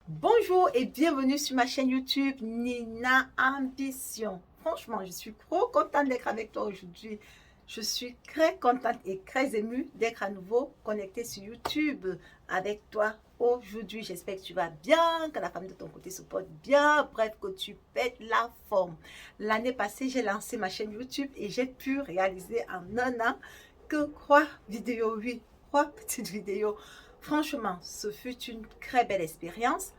Bonjour et bienvenue sur ma chaîne YouTube Nina Ambition. Franchement, je suis trop contente d'être avec toi aujourd'hui. Je suis très contente et très émue d'être à nouveau connectée sur YouTube avec toi aujourd'hui. J'espère que tu vas bien, que la famille de ton côté se porte bien, bref, que tu pètes la forme. L'année passée, j'ai lancé ma chaîne YouTube et j'ai pu réaliser en un an que 3 vidéos, oui, 3 petites vidéos. Franchement, ce fut une très belle expérience.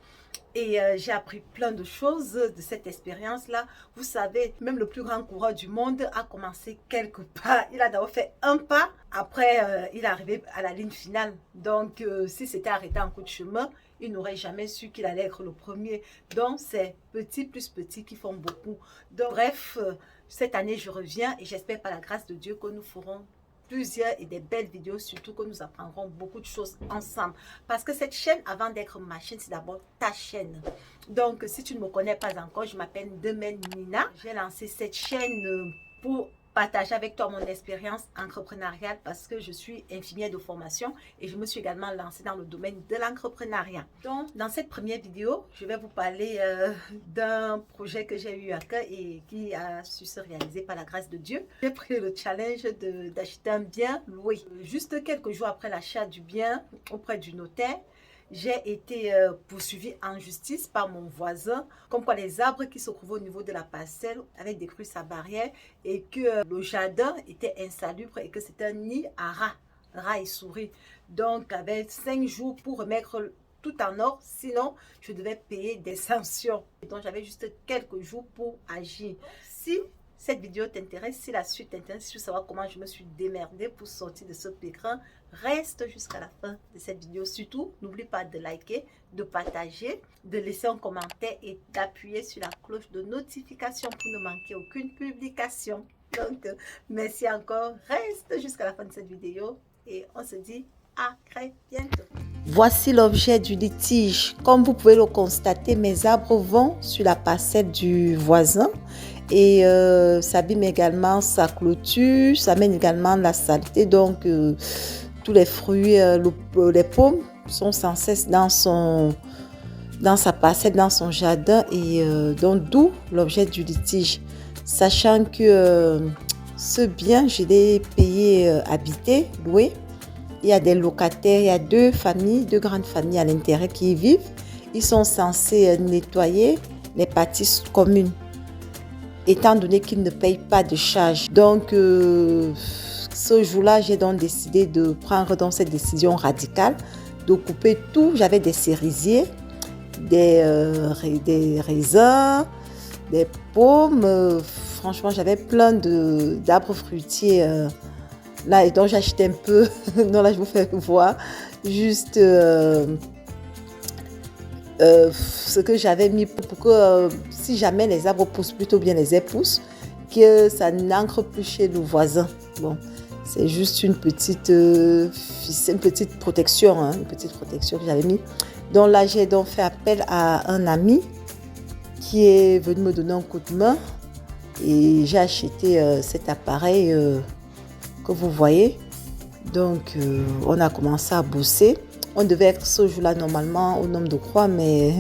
Et j'ai appris plein de choses de cette expérience-là. Vous savez, même le plus grand coureur du monde a commencé quelque part. Il a d'abord fait un pas, après il est arrivé à la ligne finale. Donc, si c'était arrêté en coup de chemin, il n'aurait jamais su qu'il allait être le premier. Donc, c'est petit plus petit qui font beaucoup. Donc, bref, cette année, je reviens et j'espère par la grâce de Dieu que nous ferons plusieurs et des belles vidéos, surtout que nous apprendrons beaucoup de choses ensemble. Parce que cette chaîne, avant d'être ma chaîne, c'est d'abord ta chaîne. Donc, si tu ne me connais pas encore, je m'appelle Demain Nina. J'ai lancé cette chaîne pour partager avec toi mon expérience entrepreneuriale parce que je suis infirmière de formation et je me suis également lancée dans le domaine de l'entrepreneuriat. Donc, dans cette première vidéo, je vais vous parler d'un projet que j'ai eu à cœur et qui a su se réaliser par la grâce de Dieu. J'ai pris le challenge d'acheter un bien loué. Juste quelques jours après l'achat du bien auprès du notaire, j'ai été poursuivie en justice par mon voisin, comme quoi les arbres qui se trouvaient au niveau de la parcelle avaient détruit sa barrière et que le jardin était insalubre et que c'était un nid à rats et souris. Donc, avec 5 jours pour remettre tout en ordre, sinon je devais payer des sanctions. Et donc, j'avais juste quelques jours pour agir. Si cette vidéo t'intéresse, si la suite t'intéresse, si tu veux savoir comment je me suis démerdée pour sortir de ce pétrin, reste jusqu'à la fin de cette vidéo. Surtout, n'oublie pas de liker, de partager, de laisser un commentaire et d'appuyer sur la cloche de notification pour ne manquer aucune publication. Donc, merci encore. Reste jusqu'à la fin de cette vidéo et on se dit à très bientôt. Voici l'objet du litige. Comme vous pouvez le constater, mes arbres vont sur la parcelle du voisin et ça abîme également sa clôture, ça amène également la saleté. Donc, tous les fruits, les pommes sont sans cesse dans sa parcelle, dans son jardin et donc d'où l'objet du litige. Sachant que ce bien, je l'ai payé habité, loué. Il y a des locataires, il y a deux grandes familles à l'intérieur qui y vivent. Ils sont censés nettoyer les parties communes, étant donné qu'ils ne payent pas de charges. Donc, ce jour-là, j'ai donc décidé de prendre donc cette décision radicale, de couper tout. J'avais des cerisiers, des raisins, des pommes. Franchement, j'avais plein d'arbres fruitiers là, et donc j'ai acheté un peu. Non, là, je vous fais voir juste ce que j'avais mis pour que si jamais les arbres poussent, plutôt bien les épouses, que ça n'ancre plus chez nos voisins. Bon, c'est juste une petite protection, hein, une petite protection que j'avais mis. Donc là, j'ai donc fait appel à un ami qui est venu me donner un coup de main et j'ai acheté cet appareil que vous voyez. Donc, on a commencé à bosser. On devait être ce jour-là normalement au nombre de croix, mais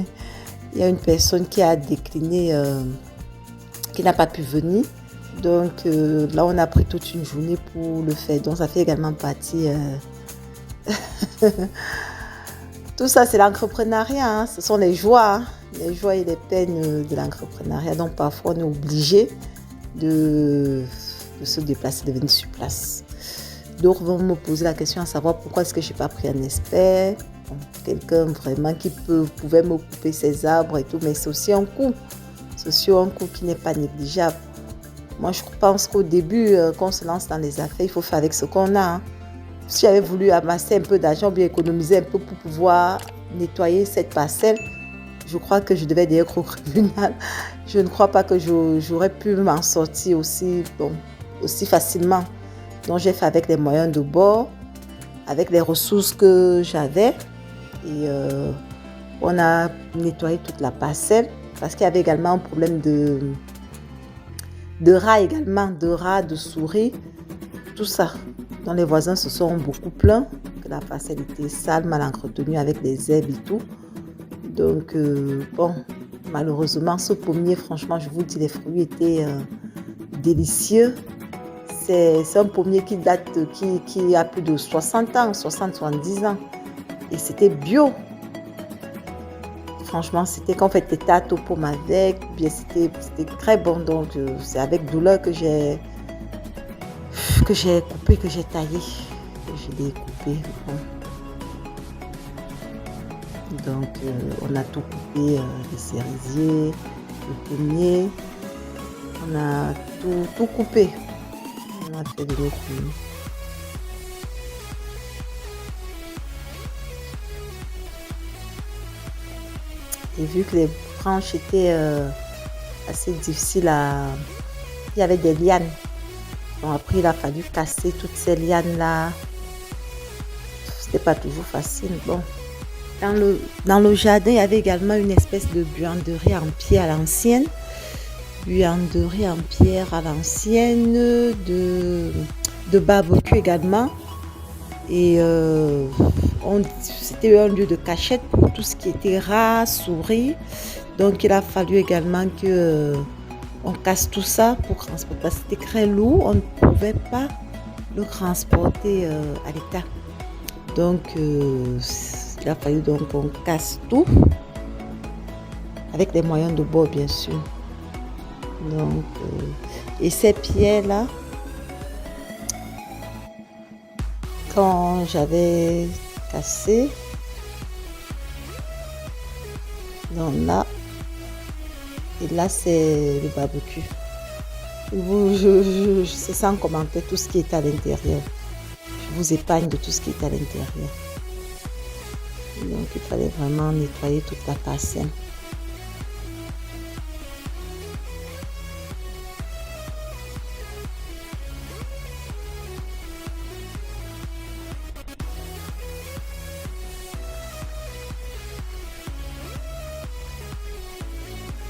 il y a une personne qui a décliné, qui n'a pas pu venir. Donc, là, on a pris toute une journée pour le faire. Donc, ça fait également partie... Tout ça, c'est l'entrepreneuriat. Hein. Ce sont les joies et les peines de l'entrepreneuriat. Donc, parfois, on est obligé de se déplacer, de venir sur place. D'autres vont me poser la question à savoir pourquoi est-ce que je n'ai pas pris un expert, quelqu'un vraiment qui pouvait me couper ses arbres et tout, mais c'est aussi un coût. C'est aussi un coût qui n'est pas négligeable. Moi, je pense qu'au début, quand on se lance dans les affaires, il faut faire avec ce qu'on a. Hein. Si j'avais voulu amasser un peu d'argent, bien économiser un peu pour pouvoir nettoyer cette parcelle, je crois que je devais dire au tribunal. Je ne crois pas que j'aurais pu m'en sortir aussi facilement. Donc, j'ai fait avec les moyens de bord, avec les ressources que j'avais. Et on a nettoyé toute la parcelle parce qu'il y avait également un problème de rats également, de rats, de souris, tout ça. Donc, les voisins se sont beaucoup plaints que la parcelle était sale, mal entretenue avec des herbes et tout. Donc, bon, malheureusement, ce pommier, franchement, je vous dis, les fruits étaient délicieux. C'est un pommier qui date, qui a plus de 60 ans, 70 ans. Et c'était bio. Franchement, c'était qu'en fait des tartes aux pommes avec. Bien, c'était très bon. Donc, c'est avec douleur que j'ai coupé, que j'ai taillé. Je l'ai coupé. Bon. Donc, on a tout coupé, les cerisiers, le pommier. On a tout coupé. On a fait de notre pommier. Et vu que les branches étaient assez difficiles à... Il y avait des lianes. Donc après, il a fallu casser toutes ces lianes-là. C'était pas toujours facile. Bon. Dans le jardin, il y avait également une espèce de buanderie en pierre à l'ancienne. Buanderie en pierre à l'ancienne, de barbecue également. Et c'était un lieu de cachette pour tout ce qui était rats, souris. Donc il a fallu également que on casse tout ça pour transporter. Parce que c'était très lourd, on ne pouvait pas le transporter à l'état. Donc il a fallu donc qu'on casse tout avec les moyens de bord bien sûr. Donc et ces pierres là, quand j'avais cassé, donc là, et là c'est le barbecue. C'est sans commenter tout ce qui est à l'intérieur. Je vous épargne de tout ce qui est à l'intérieur. Donc il fallait vraiment nettoyer toute la parcelle.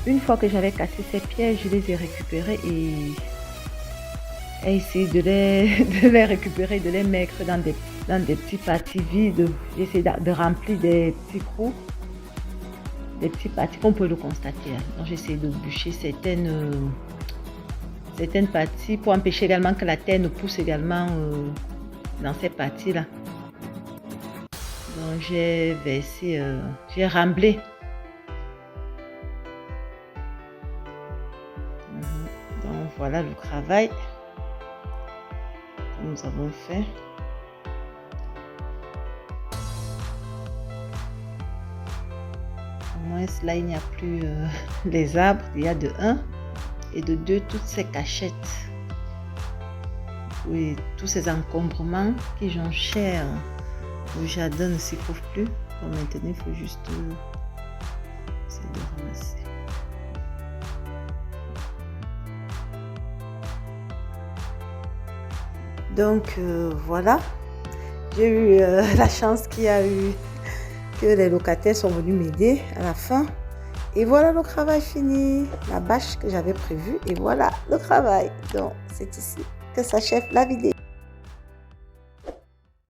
Une fois que j'avais cassé ces pierres, je les ai récupérées et essayé de les récupérer, de les mettre dans des petits parties vides. J'ai essayé de remplir des petits trous, des petits parties qu'on peut le constater. Donc j'ai essayé de bûcher certaines parties pour empêcher également que la terre ne pousse également dans ces parties-là. Donc j'ai versé, j'ai remblé. Donc voilà le travail que nous avons fait. Au moins là il n'y a plus les arbres, il y a de 1 et de 2 toutes ces cachettes. Oui, tous ces encombrements qui jonchaient le jardin ne s'y trouvent plus. Bon, maintenant il faut juste essayer de ramasser. Donc voilà, j'ai eu la chance que les locataires sont venus m'aider à la fin. Et voilà le travail fini, la bâche que j'avais prévue. Et voilà le travail. Donc c'est ici que s'achève la vidéo.